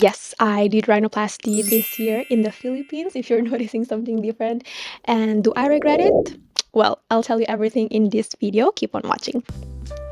Yes, I did rhinoplasty this year in the Philippines, if you're noticing something different. And do I regret it? Well, I'll tell you everything in this video. Keep on watching.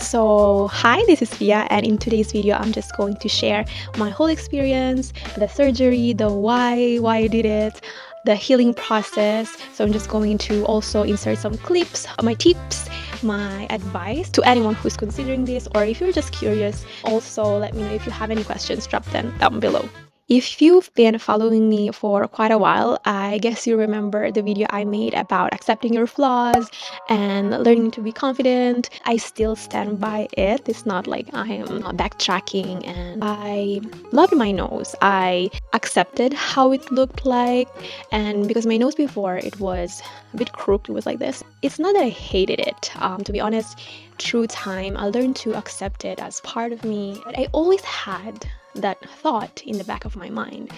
So, hi, this is Pia, and in today's video, I'm just going to share my whole experience, the surgery, the why I did it, the healing process. So I'm just going to also insert some clips, my tips, my advice to anyone who's considering this, or if you're just curious, also let me know if you have any questions, drop them down below. If you've been following me for quite a while, I guess you remember the video I made about accepting your flaws and learning to be confident. I still stand by it. It's not like I am backtracking, and I loved my nose. I accepted how it looked like, and because my nose before it was a bit crooked, it was like this. It's not that I hated it. To be honest, through time, I learned to accept it as part of me. But I always had that thought in the back of my mind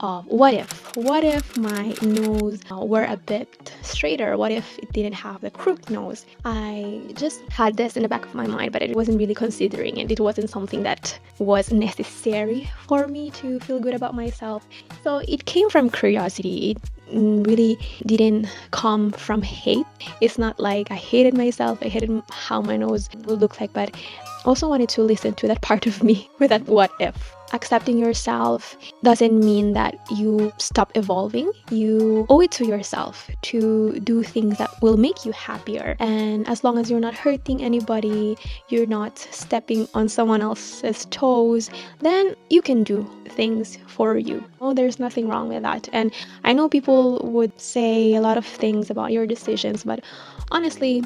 of what if my nose were a bit straighter, what if it didn't have the crooked nose. I just had this in the back of my mind, but I wasn't really considering it. It wasn't something that was necessary for me to feel good about myself. So it came from curiosity. It really didn't come from hate. It's not like I hated myself, I hated how my nose would look like, but also wanted to listen to that part of me with that what if. Accepting yourself doesn't mean that you stop evolving. You owe it to yourself to do things that will make you happier. And as long as you're not hurting anybody, you're not stepping on someone else's toes, then you can do things for you. Oh, there's nothing wrong with that. And I know people would say a lot of things about your decisions, but honestly,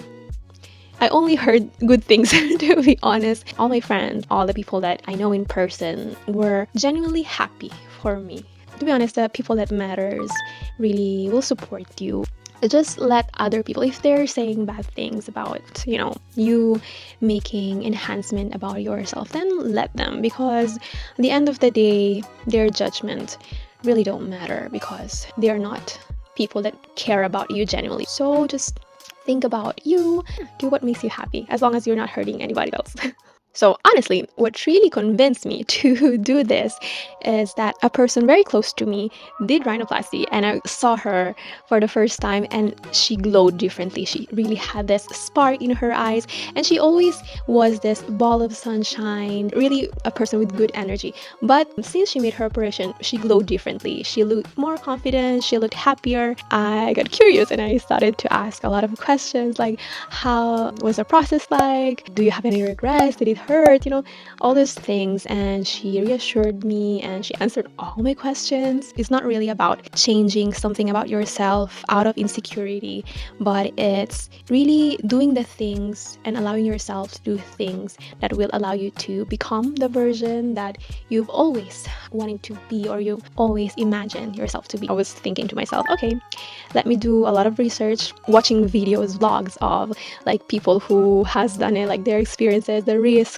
I only heard good things, to be honest. All my friends, all the people that I know in person were genuinely happy for me. To be honest, the people that matters really will support you. Just let other people, if they're saying bad things about, you making enhancement about yourself, then let them, because at the end of the day, their judgment really don't matter because they're not people that care about you genuinely. So just think about you, do what makes you happy, as long as you're not hurting anybody else. So honestly, what really convinced me to do this is that a person very close to me did rhinoplasty, and I saw her for the first time and she glowed differently. She really had this spark in her eyes, and she always was this ball of sunshine, really a person with good energy. But since she made her operation, she glowed differently. She looked more confident, she looked happier. I got curious and I started to ask a lot of questions like, how was the process like? Do you have any regrets? Did it hurt? All those things. And she reassured me and she answered all my questions. It's not really about changing something about yourself out of insecurity, but it's really doing the things and allowing yourself to do things that will allow you to become the version that you've always wanted to be, or you always imagine yourself to be. I was thinking to myself, okay, let me do a lot of research, watching videos, vlogs of like people who has done it, like their experiences, the risks,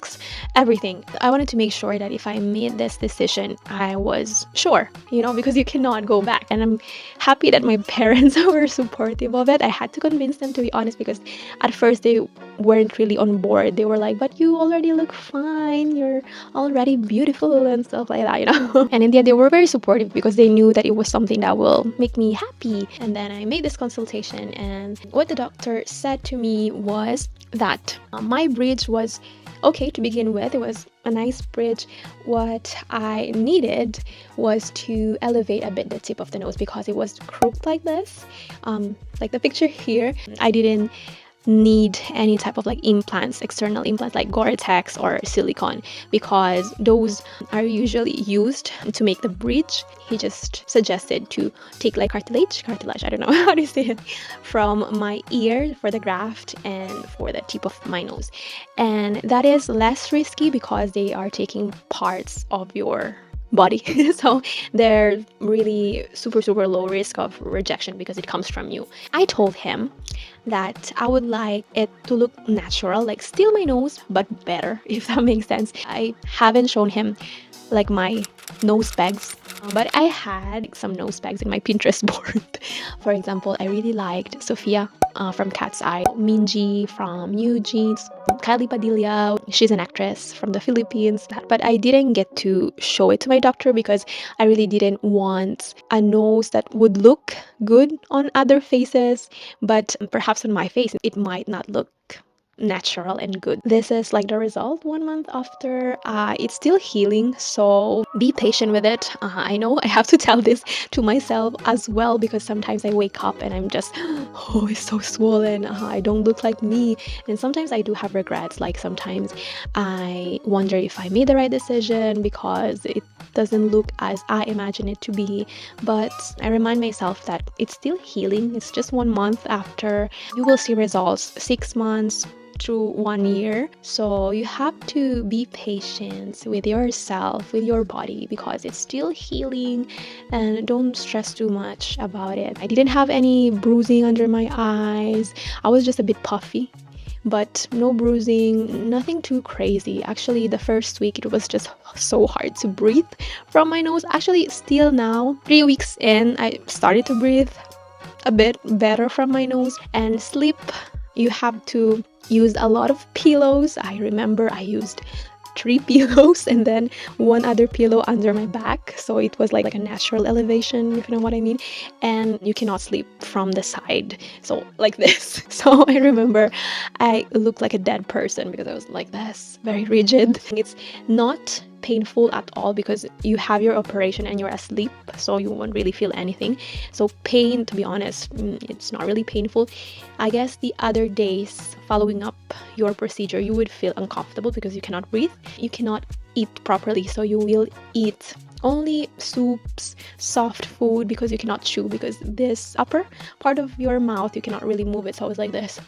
everything. I wanted to make sure that if I made this decision, I was sure, because you cannot go back. And I'm happy that my parents were supportive of it. I had to convince them, to be honest, because at first they weren't really on board. They were like, but you already look fine, you're already beautiful and stuff like that, And in the end, they were very supportive because they knew that it was something that will make me happy. And then I made this consultation, and what the doctor said to me was that my bridge was okay to begin with. It was a nice bridge. What I needed was to elevate a bit the tip of the nose because it was crooked like this. Like the picture here, I didn't need any type of like implants, external implants like Gore-Tex or silicone, because those are usually used to make the bridge. He just suggested to take like cartilage, I don't know how to say it, from my ear for the graft and for the tip of my nose. And that is less risky because they are taking parts of your body. So they're really super low risk of rejection because it comes from you. I told him that I would like it to look natural, like still my nose, but better, if that makes sense. I haven't shown him like my nose pegs, but I had some nose pegs in my Pinterest board. For example, I really liked Sophia from Cat's Eye, Minji from New Jeans, Kylie Padilla, she's an actress from the Philippines. But I didn't get to show it to my doctor because I really didn't want a nose that would look good on other faces, but perhaps on my face it might not look natural and good. This is like the result 1 month after. It's still healing, so be patient with it. I know I have to tell this to myself as well, because sometimes I wake up and I'm just oh, it's so swollen, I don't look like me. And sometimes I do have regrets, like sometimes I wonder if I made the right decision because it doesn't look as I imagine it to be. But I remind myself that it's still healing. It's just 1 month after. You will see results 6 months through 1 year. So you have to be patient with yourself, with your body, because it's still healing, and don't stress too much about it. I didn't have any bruising under my eyes. I was just a bit puffy, but no bruising, nothing too crazy. Actually, the first week it was just so hard to breathe from my nose. Actually, still now, 3 weeks in, I started to breathe a bit better from my nose. And sleep, you have to use a lot of pillows. I remember I used 3 pillows and then 1 other pillow under my back, so it was like a natural elevation, if you know what I mean. And you cannot sleep from the side, so like this. So I remember I looked like a dead person because I was like this, very rigid. It's not painful at all because you have your operation and you're asleep, so you won't really feel anything. So pain, to be honest, it's not really painful. I guess the other days following up your procedure, you would feel uncomfortable because you cannot breathe, you cannot eat properly, so you will eat only soups, soft food, because you cannot chew, because this upper part of your mouth you cannot really move it. So I was like this.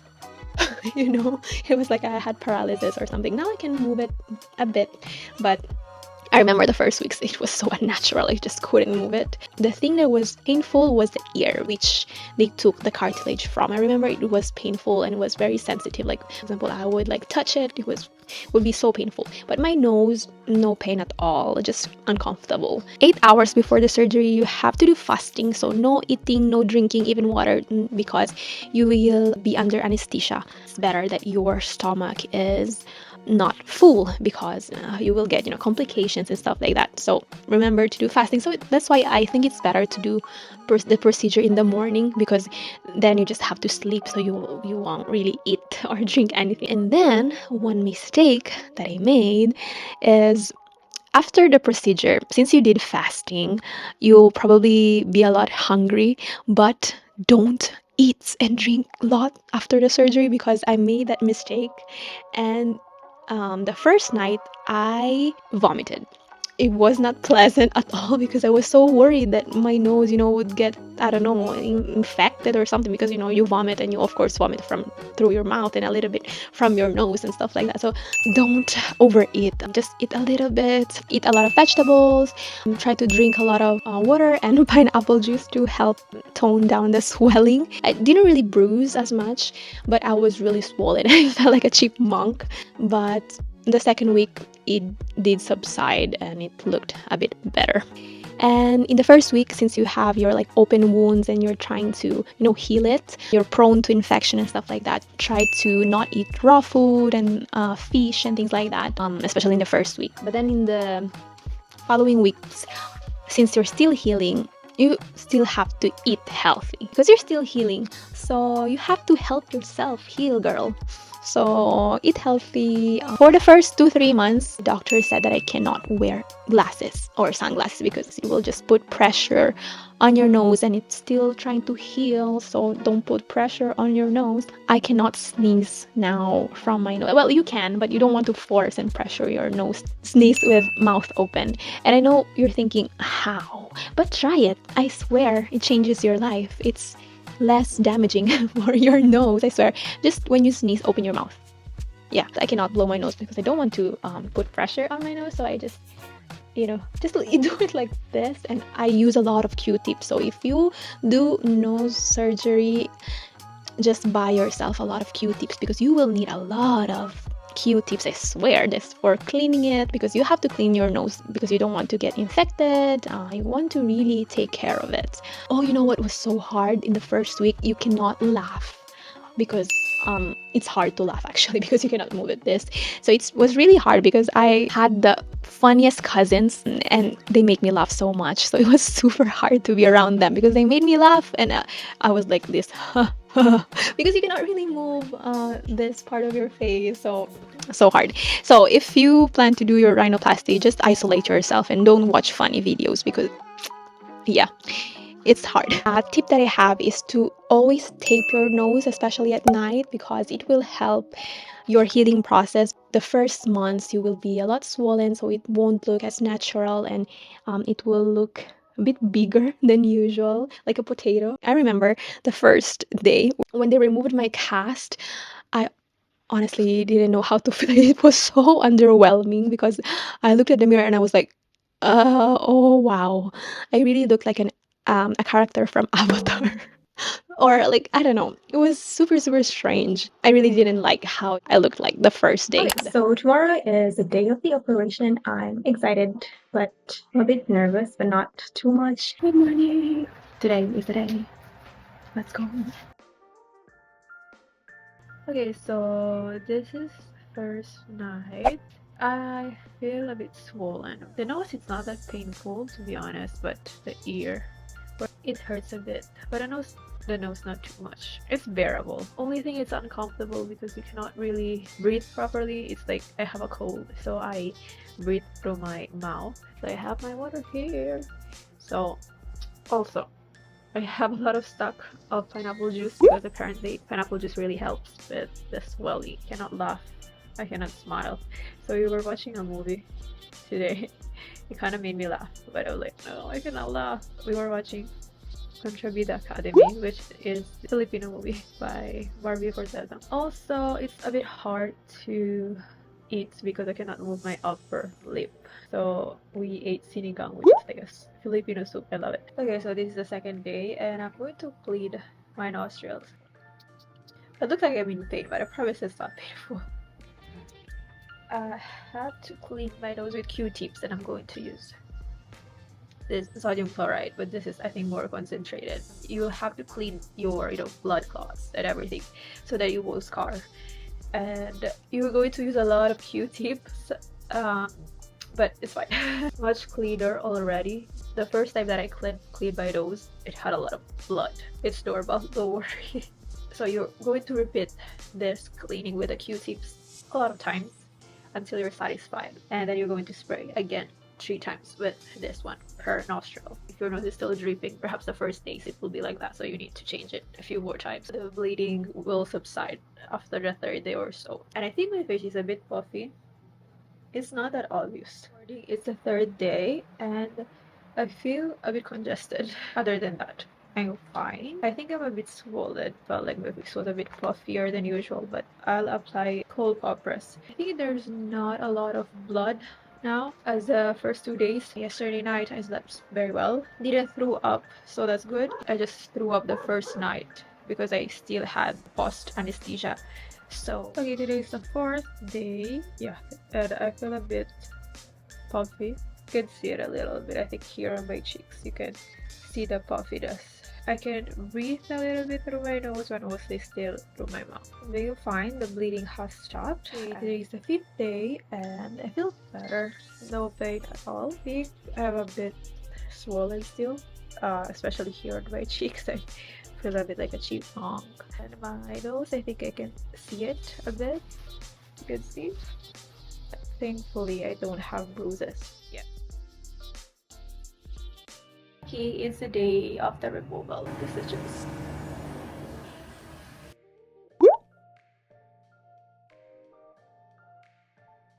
You know, it was like I had paralysis or something. Now I can move it a bit, but I remember the first weeks it was so unnatural, I just couldn't move it. The thing that was painful was the ear, which they took the cartilage from. I remember it was painful and it was very sensitive. Like, for example, I would like touch it, it would be so painful. But my nose, no pain at all, just uncomfortable. 8 hours before the surgery, you have to do fasting, so no eating, no drinking, even water, because you will be under anesthesia. It's better that your stomach is not full, because you will get, complications and stuff like that. So remember to do fasting. So that's why I think it's better to do the procedure in the morning, because then you just have to sleep, so you won't really eat or drink anything. And then one mistake that I made is, after the procedure, since you did fasting, you'll probably be a lot hungry, but don't eat and drink a lot after the surgery, because I made that mistake. And the first night I vomited. It was not pleasant at all, because I was so worried that my nose, would get, I don't know, infected or something, because, you vomit and you of course vomit through your mouth and a little bit from your nose and stuff like that. So don't overeat. Just eat a little bit, eat a lot of vegetables, try to drink a lot of water and pineapple juice to help tone down the swelling. I didn't really bruise as much, but I was really swollen. I felt like a chipmunk. But the second week it did subside and it looked a bit better. And in the first week, since you have your open wounds and you're trying to heal it, you're prone to infection and stuff like that, try to not eat raw food and fish and things like that, especially in the first week. But then in the following weeks, since you're still healing, you still have to eat healthy because you're still healing. So you have to help yourself heal, girl. So eat healthy. For the first 2-3 months, the doctor said that I cannot wear glasses or sunglasses because it will just put pressure on your nose and it's still trying to heal. So don't put pressure on your nose. I cannot sneeze now from my nose. Well, you can, but you don't want to force and pressure your nose. Sneeze with mouth open. And I know you're thinking, how? But try it. I swear it changes your life. It's less damaging for your nose, I swear. Just when you sneeze, open your mouth. Yeah, I cannot blow my nose because I don't want to put pressure on my nose, so I just just do it like this. And I use a lot of Q-tips. So if you do nose surgery, just buy yourself a lot of Q-tips because you will need a lot of Q-tips, I swear. This for cleaning it, because you have to clean your nose because you don't want to get infected. You want to really take care of it. Oh, you know what was so hard in the first week? You cannot laugh because it's hard to laugh actually because you cannot move it this. So it was really hard because I had the funniest cousins and they make me laugh so much. So it was super hard to be around them because they made me laugh, and I was like this because you cannot really move this part of your face. So hard. So if you plan to do your rhinoplasty, just isolate yourself and don't watch funny videos because yeah, it's hard. A tip that I have is to always tape your nose, especially at night, because it will help your healing process. The first months you will be a lot swollen, so it won't look as natural, and it will look a bit bigger than usual, like a potato. I remember the first day when they removed my cast, I honestly didn't know how to feel. It was so underwhelming because I looked at the mirror and I was like, oh wow, I really look like a character from Avatar. Or like, I don't know, it was super super strange. I really didn't like how I looked like the first day. Okay, so tomorrow is the day of the operation. I'm excited, but I'm a bit nervous, but not too much. Good morning. Today is the day. Let's go. Okay, so this is first night. I feel a bit swollen. The nose it's not that painful to be honest, but the ear, it hurts a bit. But the nose not too much. It's bearable. Only thing it's uncomfortable because you cannot really breathe properly. It's like I have a cold, so I breathe through my mouth. So I have my water here. So also I have a lot of stock of pineapple juice because apparently pineapple juice really helps with the swelling. I cannot laugh. I cannot smile. So we were watching a movie today. It kind of made me laugh, but I was like, no, I cannot laugh. We were watching Contrabida Academy, which is a Filipino movie by Barbie Forteza. Also, it's a bit hard to eat because I cannot move my upper lip. So we ate sinigang, which is like a Filipino soup. I love it. Okay, so this is the second day, and I'm going to clean my nostrils. It looks like I'm in pain, but I promise it's not painful. I have to clean my nose with Q-tips, and I'm going to use this sodium chloride, but this is I think more concentrated. You have to clean your blood clots and everything so that you won't scar. And you're going to use a lot of Q-tips, but it's fine. Much cleaner already. The first time that I cleaned my nose, it had a lot of blood. It's normal, don't worry. So you're going to repeat this cleaning with the Q-tips a lot of times until you're satisfied, and then you're going to spray again 3 times with this one per nostril. If your nose is still dripping, perhaps the first days it will be like that, so you need to change it a few more times. The bleeding will subside after the 3rd day or so. And I think my face is a bit puffy. It's not that obvious. It's the 3rd day and I feel a bit congested. Other than that, I'm fine. I think I'm a bit swollen. Felt like my face was a bit puffier than usual, but I'll apply cold compress. I think there's not a lot of blood now as the first 2 days. Yesterday night I slept very well. Didn't throw up, so that's good. I just threw up the first night because I still had post anesthesia. So okay, today is the 4th day. Yeah, and I feel a bit puffy. You can see it a little bit. I think here on my cheeks you can see the puffiness. I can breathe a little bit through my nose, but mostly still through my mouth. Very fine. The bleeding has stopped. Today is the 5th day and I feel better. No pain at all. I have a bit swollen still, especially here on my cheeks. I feel a bit like a chipmunk. And my nose, I think I can see it a bit. You can see. Thankfully, I don't have bruises yet. It's the day of the removal of the stitches.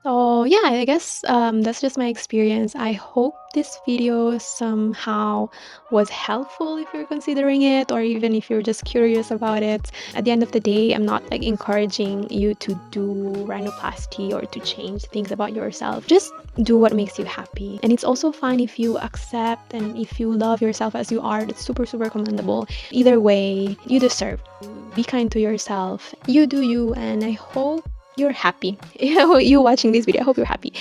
So yeah, I guess that's just my experience. I hope this video somehow was helpful if you're considering it, or even if you're just curious about it. At the end of the day, I'm not like encouraging you to do rhinoplasty or to change things about yourself. Just do what makes you happy. And it's also fine if you accept and if you love yourself as you are. That's super super commendable. Either way, you deserve. Be kind to yourself. You do you, and I hope you're happy. You watching this video, I hope you're happy.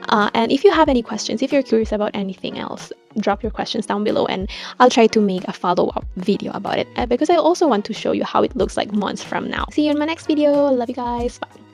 And if you have any questions, if you're curious about anything else, drop your questions down below and I'll try to make a follow-up video about it, because I also want to show you how it looks like months from now. See you in my next video. Love you guys. Bye.